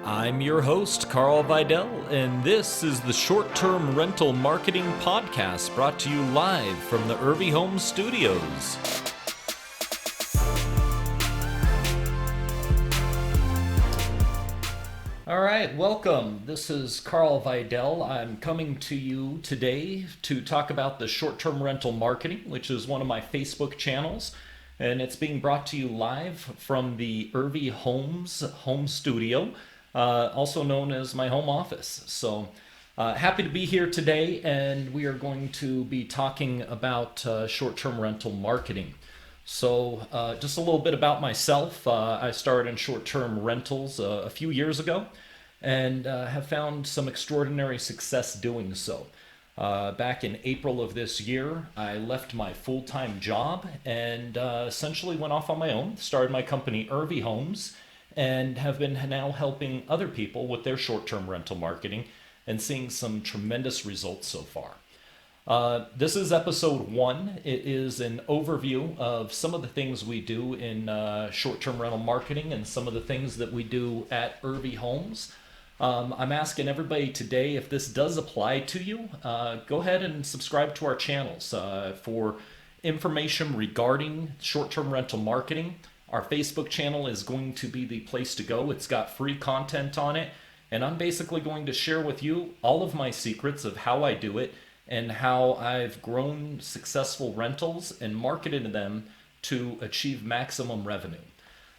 I'm your host, Carl Vidal, and this is the Short Term Rental Marketing Podcast brought to you live from the Irvie Home Studios. All right, welcome. This is Carl Vidal. I'm coming to you today to talk about the Short Term Rental Marketing, which is one of my Facebook channels, and it's being brought to you live from the Irvie Homes home studio. Also known as my home office. So happy to be here today, and we are going to be talking about short-term rental marketing. So just a little bit about myself. I started in short-term rentals a few years ago and have found some extraordinary success doing so. Back in April of this year, I left my full-time job and essentially went off on my own, started my company Irvie Homes, and have been now helping other people with their short-term rental marketing and seeing some tremendous results so far. This is episode 1. It is an overview of some of the things we do in short-term rental marketing and some of the things that we do at Irvie Homes. I'm asking everybody today, if this does apply to you, go ahead and subscribe to our channels for information regarding short-term rental marketing. Our Facebook channel is going to be the place to go. It's got free content on it, and I'm basically going to share with you all of my secrets of how I do it and how I've grown successful rentals and marketed them to achieve maximum revenue.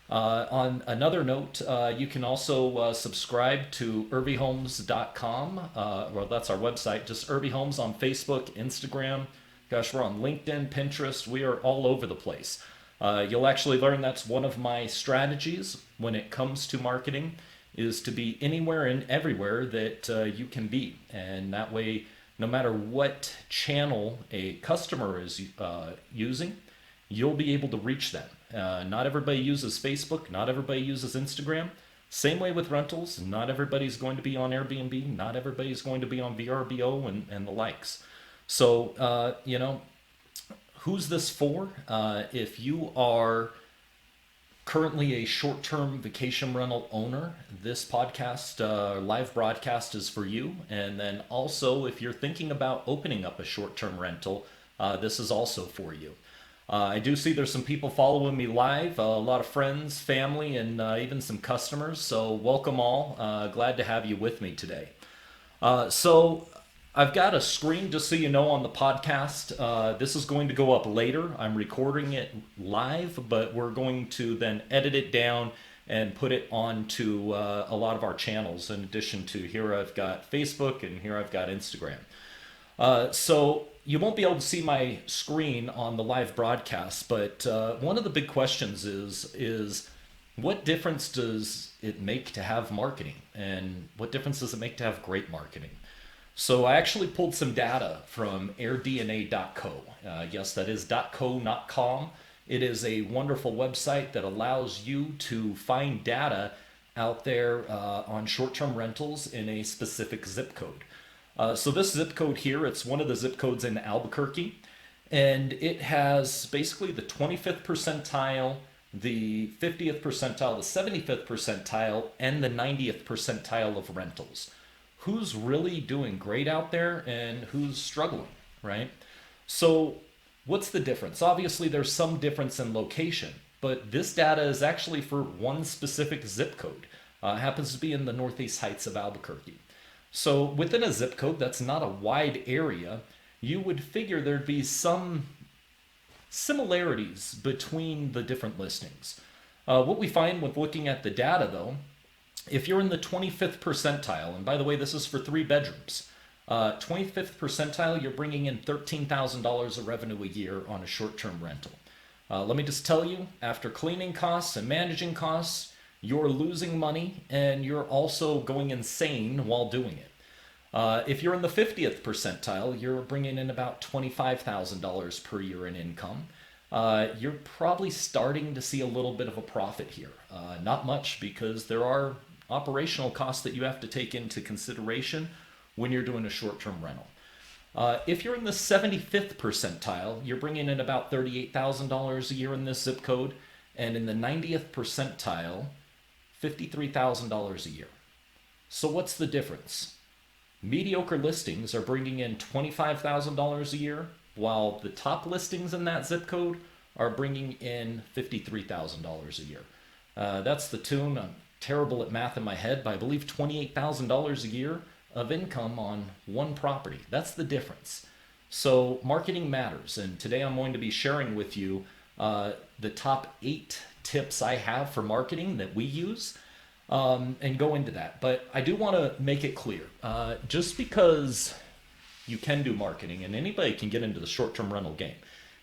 On another note, you can also subscribe to irviehomes.com. Well, that's our website, just Irvie Homes on Facebook, Instagram. Gosh, we're on LinkedIn, Pinterest. We are all over the place. You'll actually learn that's one of my strategies when it comes to marketing, is to be anywhere and everywhere that you can be. And that way, no matter what channel a customer is using, you'll be able to reach them. Not everybody uses Facebook. Not everybody uses Instagram. Same way with rentals. Not everybody's going to be on Airbnb. Not everybody's going to be on VRBO and the likes. So, who's this for? If you are currently a short-term vacation rental owner, this podcast, live broadcast is for you. And then also, if you're thinking about opening up a short-term rental, this is also for you. I do see there's some people following me live, a lot of friends, family, and even some customers. So welcome all. Glad to have you with me today. So I've got a screen, just so you know, on the podcast. This is going to go up later. I'm recording it live, but we're going to then edit it down and put it onto a lot of our channels. In addition to here, I've got Facebook, and here I've got Instagram. So you won't be able to see my screen on the live broadcast, but one of the big questions is what difference does it make to have marketing, and what difference does it make to have great marketing? So I actually pulled some data from airdna.co. Yes, that is .co, not .com. It is a wonderful website that allows you to find data out there on short-term rentals in a specific zip code. So this zip code here, it's one of the zip codes in Albuquerque, and it has basically the 25th percentile, the 50th percentile, the 75th percentile, and the 90th percentile of rentals. Who's really doing great out there and who's struggling, right? So what's the difference? Obviously, there's some difference in location, but this data is actually for one specific zip code. Happens to be in the Northeast Heights of Albuquerque. So within a zip code that's not a wide area, you would figure there'd be some similarities between the different listings. What we find with looking at the data, though, if you're in the 25th percentile, and by the way, this is for 3 bedrooms, 25th percentile, you're bringing in $13,000 of revenue a year on a short-term rental. Let me just tell you, after cleaning costs and managing costs, you're losing money and you're also going insane while doing it. If you're in the 50th percentile, you're bringing in about $25,000 per year in income. You're probably starting to see a little bit of a profit here. Not much, because there are operational costs that you have to take into consideration when you're doing a short-term rental. If you're in the 75th percentile, you're bringing in about $38,000 a year in this zip code, and in the 90th percentile, $53,000 a year. So what's the difference? Mediocre listings are bringing in $25,000 a year, while the top listings in that zip code are bringing in $53,000 a year. That's the tune. I'm terrible at math in my head, but I believe $28,000 a year of income on one property. That's the difference. So marketing matters, and today I'm going to be sharing with you the top 8 tips I have for marketing that we use, and go into that. But I do want to make it clear, just because you can do marketing and anybody can get into the short-term rental game,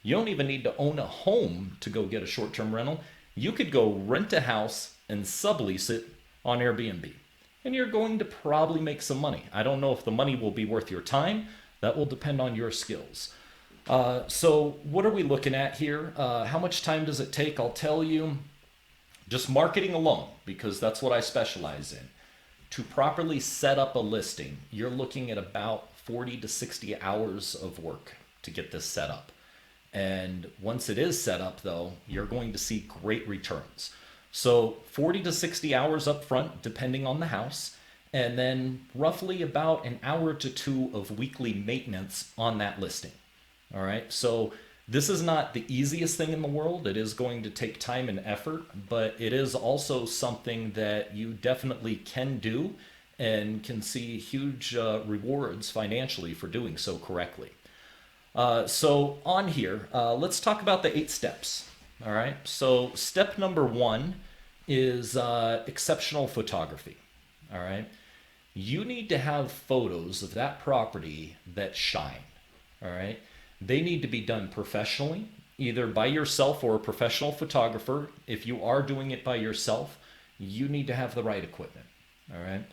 you don't even need to own a home to go get a short-term rental. You could go rent a house and sublease it on Airbnb, and you're going to probably make some money. I don't know if the money will be worth your time. That will depend on your skills. So what are we looking at here? How much time does it take? I'll tell you, just marketing alone, because that's what I specialize in. To properly set up a listing, you're looking at about 40 to 60 hours of work to get this set up. And once it is set up, though, you're going to see great returns. So 40 to 60 hours up front, depending on the house, and then roughly about an hour to 2 of weekly maintenance on that listing. All right, so this is not the easiest thing in the world. It is going to take time and effort, but it is also something that you definitely can do and can see huge rewards financially for doing so correctly. So on here, let's talk about the 8 steps. All right, so step number 1 is exceptional photography. All right, you need to have photos of that property that shine. All right, they need to be done professionally, either by yourself or a professional photographer. If you are doing it by yourself, you need to have the right equipment. All right,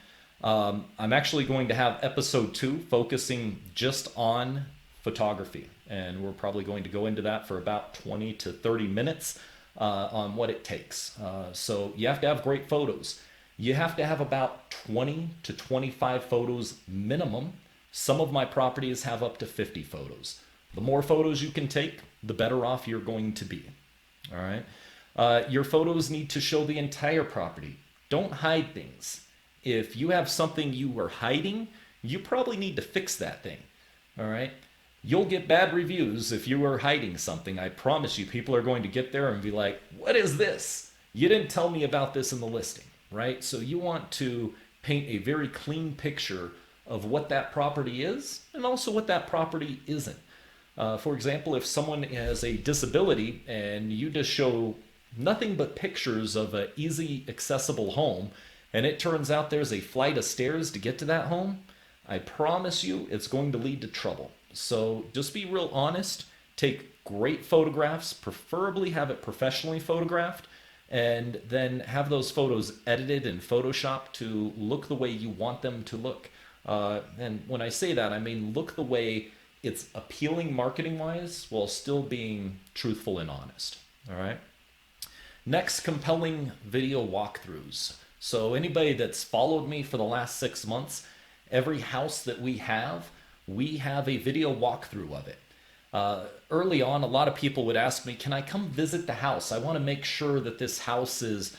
I'm actually going to have episode 2 focusing just on photography, and we're probably going to go into that for about 20 to 30 minutes on what it takes. So you have to have great photos. You have to have about 20 to 25 photos minimum. Some of my properties have up to 50 photos. The more photos you can take, the better off you're going to be. All right. Your photos need to show the entire property. Don't hide things. If you have something you are hiding, you probably need to fix that thing. All right. You'll get bad reviews if you are hiding something. I promise you, people are going to get there and be like, what is this? You didn't tell me about this in the listing, right? So you want to paint a very clean picture of what that property is and also what that property isn't. For example, if someone has a disability and you just show nothing but pictures of an easy accessible home, and it turns out there's a flight of stairs to get to that home, I promise you it's going to lead to trouble. So just be real honest, take great photographs, preferably have it professionally photographed, and then have those photos edited in Photoshop to look the way you want them to look. And when I say that, I mean look the way it's appealing marketing-wise while still being truthful and honest. All right. Next, compelling video walkthroughs. So anybody that's followed me for the last 6 months, every house that we have a video walkthrough of it. Early on, a lot of people would ask me, can I come visit the house? I want to make sure that this house is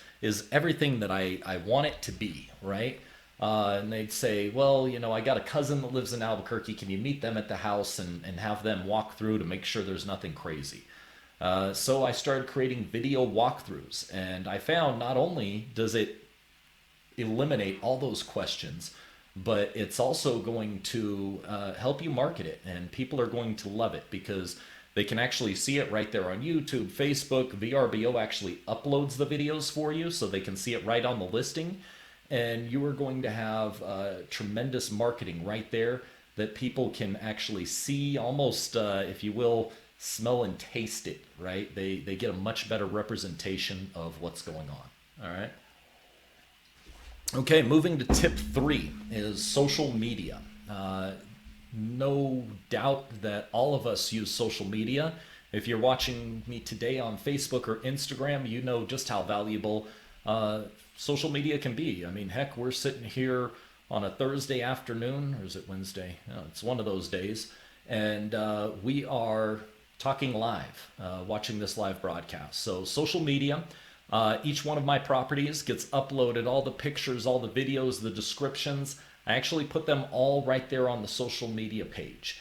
everything that I want it to be, right? And they'd say, well, you know, I got a cousin that lives in Albuquerque. Can you meet them at the house and have them walk through to make sure there's nothing crazy? So I started creating video walkthroughs, and I found not only does it eliminate all those questions, but it's also going to help you market it, and people are going to love it because they can actually see it right there on YouTube, Facebook. VRBO actually uploads the videos for you so they can see it right on the listing, and you are going to have tremendous marketing right there that people can actually see, almost, if you will, smell and taste it, right? They get a much better representation of what's going on, all right? Okay, moving to tip 3 is social media. No doubt that all of us use social media. If you're watching me today on Facebook or Instagram, you know just how valuable social media can be. I mean, heck, we're sitting here on a Thursday afternoon, or is it Wednesday? No, it's one of those days, and we are talking live, watching this live broadcast. So social media, Each one of my properties gets uploaded, all the pictures, all the videos, the descriptions. I actually put them all right there on the social media page.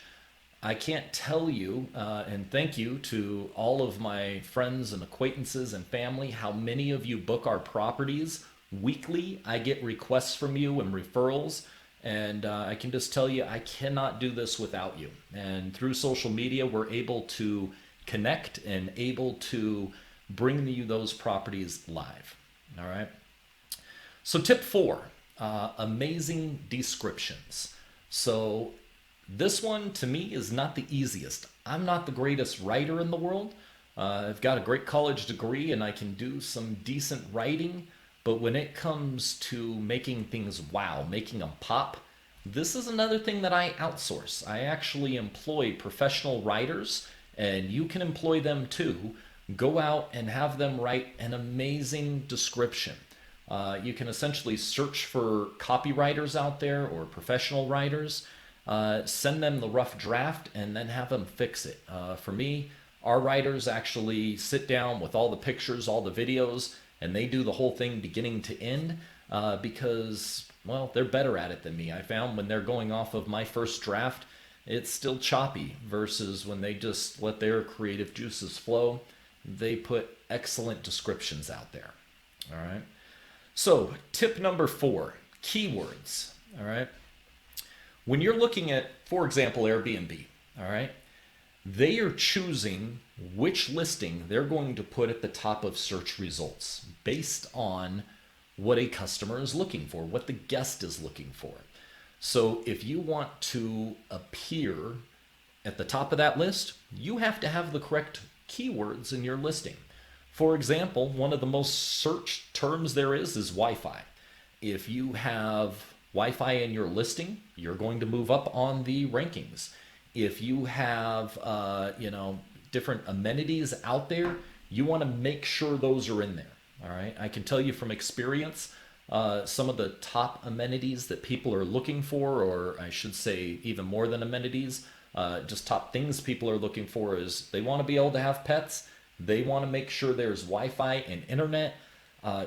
I can't tell you, and thank you to all of my friends and acquaintances and family, how many of you book our properties weekly. I get requests from you and referrals, and I can just tell you I cannot do this without you. And through social media, we're able to connect and able to bring you those properties live. All right. So tip 4, amazing descriptions. So this one to me is not the easiest. I'm not the greatest writer in the world. I've got a great college degree and I can do some decent writing, but when it comes to making things wow, making them pop, this is another thing that I outsource. I actually employ professional writers, and you can employ them too. Go out and have them write an amazing description. You can essentially search for copywriters out there or professional writers, send them the rough draft, and then have them fix it. For me, our writers actually sit down with all the pictures, all the videos, and they do the whole thing beginning to end because, well, they're better at it than me. I found when they're going off of my first draft, it's still choppy versus when they just let their creative juices flow. They put excellent descriptions out there. All right. So tip number 4, keywords. All right. When you're looking at, for example, Airbnb, all right, they are choosing which listing they're going to put at the top of search results based on what a customer is looking for, what the guest is looking for. So if you want to appear at the top of that list, you have to have the correct keywords in your listing. For example, one of the most searched terms there is Wi-Fi. If you have Wi-Fi in your listing, you're going to move up on the rankings. If you have, different amenities out there, you want to make sure those are in there. All right. I can tell you from experience, some of the top amenities that people are looking for, or I should say even more than amenities, just top things people are looking for is they want to be able to have pets. They want to make sure there's Wi-Fi and internet.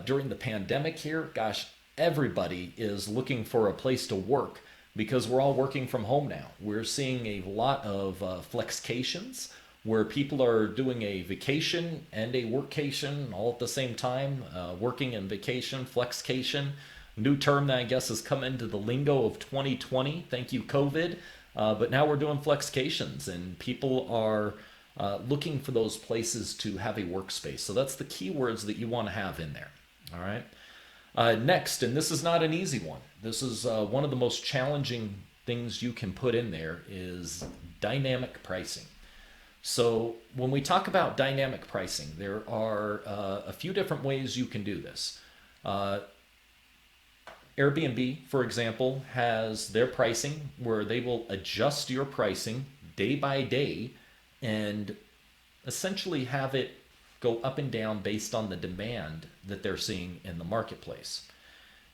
During the pandemic here, gosh, everybody is looking for a place to work because we're all working from home now. We're seeing a lot of flexcations where people are doing a vacation and a workcation all at the same time, working and vacation, flexcation. New term that I guess has come into the lingo of 2020. Thank you, COVID. But now we're doing flexcations and people are looking for those places to have a workspace. So that's the keywords that you want to have in there. All right. Next, and this is not an easy one. This is one of the most challenging things you can put in there is dynamic pricing. So when we talk about dynamic pricing, there are a few different ways you can do this. Airbnb, for example, has their pricing where they will adjust your pricing day by day and essentially have it go up and down based on the demand that they're seeing in the marketplace.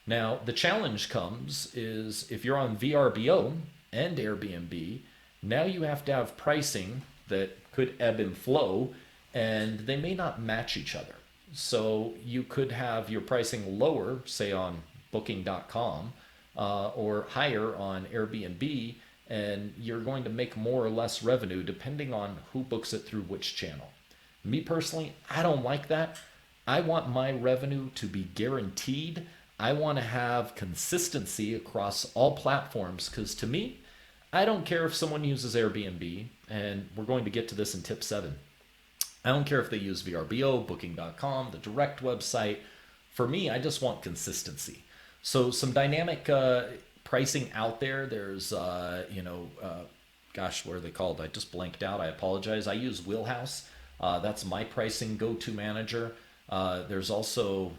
Now, the challenge comes is if you're on VRBO and Airbnb, now you have to have pricing that could ebb and flow, and they may not match each other. So you could have your pricing lower, say on booking.com, or higher on Airbnb, and you're going to make more or less revenue depending on who books it through which channel. Me personally, I don't like that. I want my revenue to be guaranteed. I want to have consistency across all platforms because to me, I don't care if someone uses Airbnb, and we're going to get to this in tip 7. I don't care if they use VRBO, booking.com, the direct website. For me, I just want consistency. So some dynamic pricing out there. There's, gosh, what are they called? I just blanked out. I apologize. I use Wheelhouse. That's my pricing go-to manager. There's also,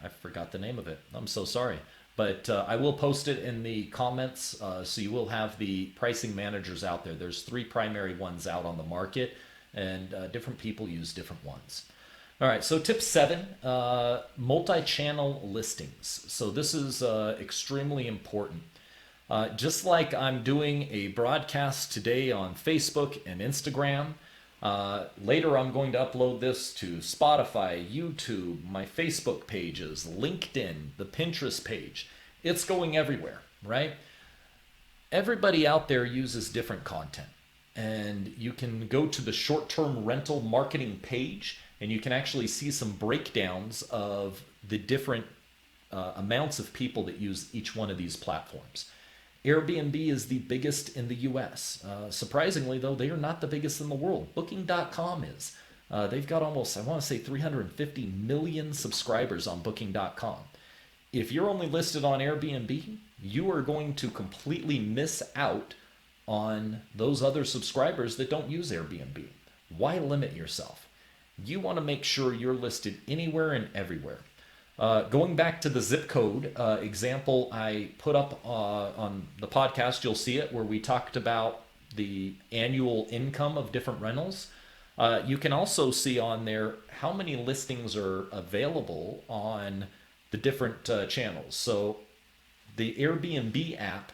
I forgot the name of it. I'm so sorry. But I will post it in the comments, so you will have the pricing managers out there. There's 3 primary ones out on the market, and different people use different ones. All right, so tip 7, multi-channel listings. So this is extremely important. Just like I'm doing a broadcast today on Facebook and Instagram, Later, I'm going to upload this to Spotify, YouTube, my Facebook pages, LinkedIn, the Pinterest page. It's going everywhere, right? Everybody out there uses different content. And you can go to the short-term rental marketing page and you can actually see some breakdowns of the different amounts of people that use each one of these platforms. Airbnb is the biggest in the US. Surprisingly, though, they are not the biggest in the world. Booking.com is. They've got almost, I want to say, 350 million subscribers on Booking.com. If you're only listed on Airbnb, you are going to completely miss out on those other subscribers that don't use Airbnb. Why limit yourself? You want to make sure you're listed anywhere and everywhere. Going back to the zip code example I put up on the podcast, you'll see it where we talked about the annual income of different rentals. You can also see on there how many listings are available on the different channels. So the Airbnb app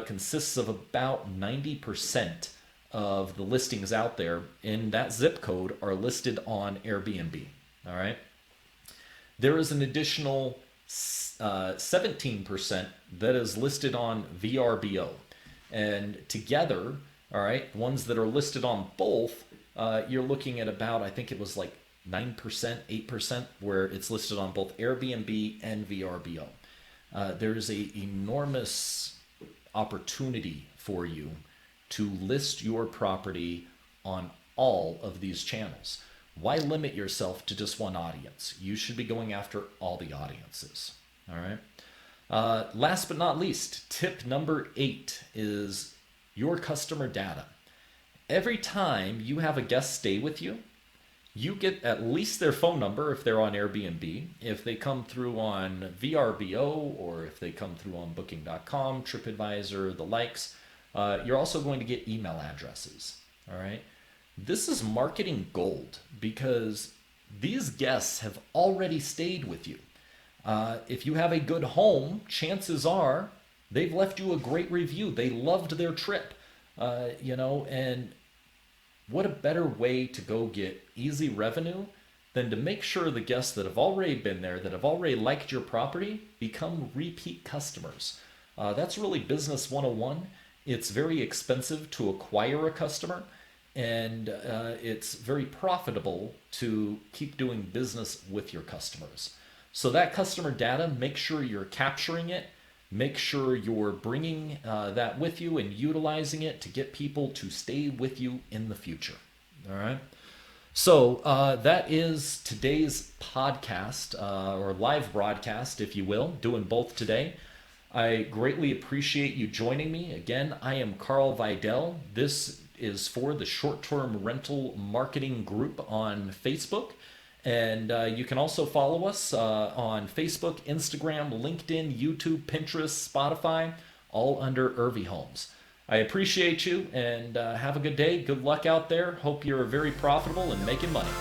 consists of about 90% of the listings out there in that zip code are listed on Airbnb. All right. There is an additional 17% that is listed on VRBO. And together, all right, ones that are listed on both, you're looking at about, I think it was like 9%, 8%, where it's listed on both Airbnb and VRBO. There is an enormous opportunity for you to list your property on all of these channels. Why limit yourself to just one audience? You should be going after all the audiences. All right. Last but not least, tip number 8 is your customer data. Every time you have a guest stay with you, you get at least their phone number if they're on Airbnb. If they come through on VRBO or if they come through on Booking.com, TripAdvisor, the likes, you're also going to get email addresses. All right. This is marketing gold because these guests have already stayed with you. If you have a good home, chances are they've left you a great review. They loved their trip, and what a better way to go get easy revenue than to make sure the guests that have already been there, that have already liked your property, become repeat customers. That's really business 101. It's very expensive to acquire a customer. And it's very profitable to keep doing business with your customers. So that customer data, make sure you're capturing it. Make sure you're bringing that with you and utilizing it to get people to stay with you in the future. All right. So that is today's podcast or live broadcast, if you will, doing both today. I greatly appreciate you joining me. Again, I am Carl Vidal. This is for the short-term rental marketing group on Facebook. And you can also follow us on Facebook, Instagram, LinkedIn, YouTube, Pinterest, Spotify, all under Irvie Homes. I appreciate you and have a good day. Good luck out there. Hope you're very profitable and making money.